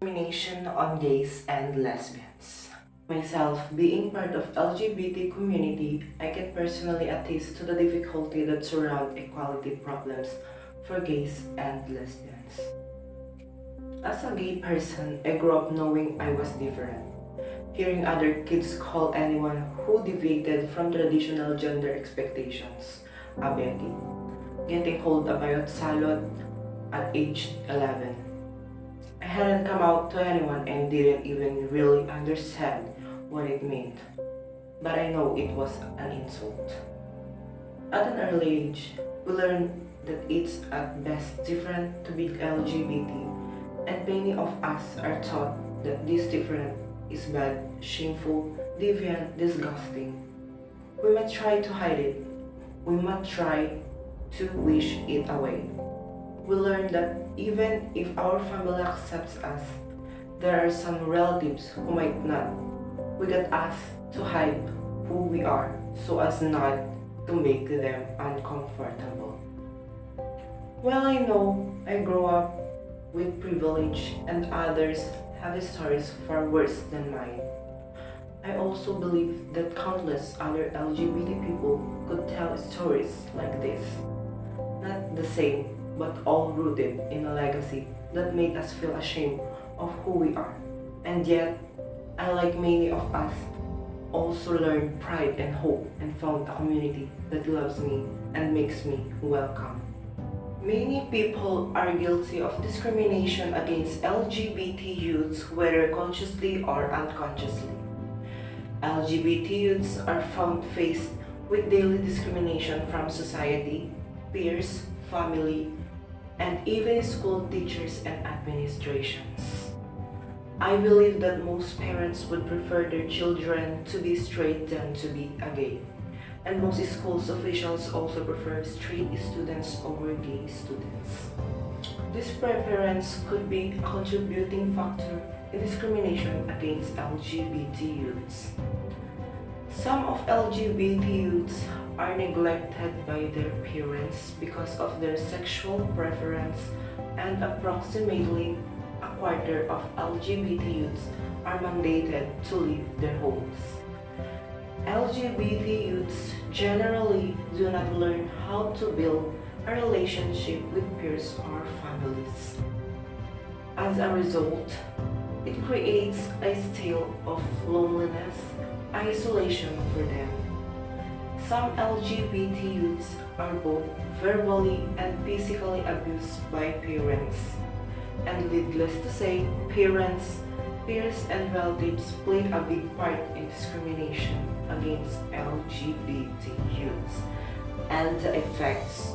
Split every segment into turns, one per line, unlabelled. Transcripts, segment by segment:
Discrimination on gays and lesbians. Myself, being part of LGBT community, I can personally attest to the difficulty that surround equality problems for gays and lesbians. As a gay person, I grew up knowing I was different. Hearing other kids call anyone who deviated from traditional gender expectations abeti, getting called a bayot salot at age 11. I hadn't come out to anyone and didn't even really understand what it meant, but I know it was an insult. At an early age, we learn that it's at best different to be LGBT, and many of us are taught that this different is bad, shameful, deviant, disgusting. We might try to hide it, we might try to wish it away. We learn that even if our family accepts us, there are some relatives who might not. We get asked to hide who we are so as not to make them uncomfortable. Well, I know I grew up with privilege and others have stories far worse than mine. I also believe that countless other LGBT people could tell stories like this. Not the same, but all rooted in a legacy that made us feel ashamed of who we are. And yet, I, like many of us, also learned pride and hope and found a community that loves me and makes me welcome. Many people are guilty of discrimination against LGBT youths, whether consciously or unconsciously. LGBT youths are found faced with daily discrimination from society, peers, family, and even school teachers and administrations. I believe that most parents would prefer their children to be straight than to be a gay. And most schools officials also prefer straight students over gay students. This preference could be a contributing factor in discrimination against LGBT youths. Some of LGBT youths are neglected by their parents because of their sexual preference, and approximately a quarter of LGBT youths are mandated to leave their homes. LGBT youths generally do not learn how to build a relationship with peers or families. As a result, it creates a state of loneliness, isolation for them. Some LGBT youths are both verbally and physically abused by parents. And needless to say, parents, peers, and relatives play a big part in discrimination against LGBT youths and the effects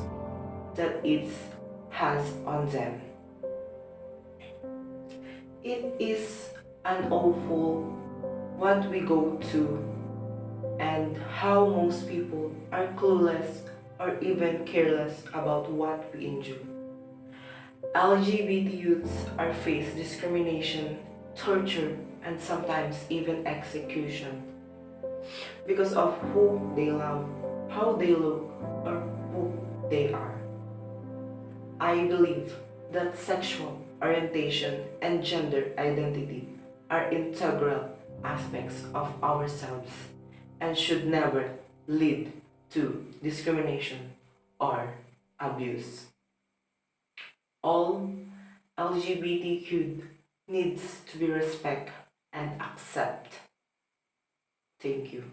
that it has on them. It is an awful what we go to and how most people are clueless or even careless about what we endure. LGBT youths are faced discrimination, torture, and sometimes even execution because of who they love, how they look, or who they are. I believe that sexual orientation and gender identity are integral aspects of ourselves and should never lead to discrimination or abuse. All LGBTQ needs to be respect and accept. Thank you.